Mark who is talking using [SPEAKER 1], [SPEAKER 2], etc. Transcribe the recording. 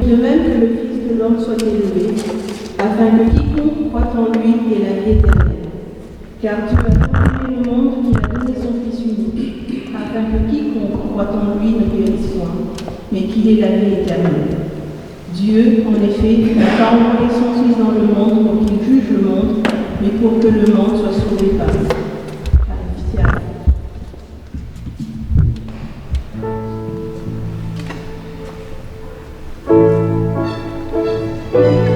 [SPEAKER 1] de même que le Fils de l'homme soit élevé, afin que quiconque croit en lui ait la vie éternelle. Car Dieu a tant aimé le monde qu'il a donné son Fils unique, afin que quiconque croit en lui ne périsse point, mais qu'il ait la vie éternelle. Dieu, en effet, n'a pas envoyé son Fils dans le monde pour qu'il juge le monde, mais pour que le monde soit sauvé par lui. Allez,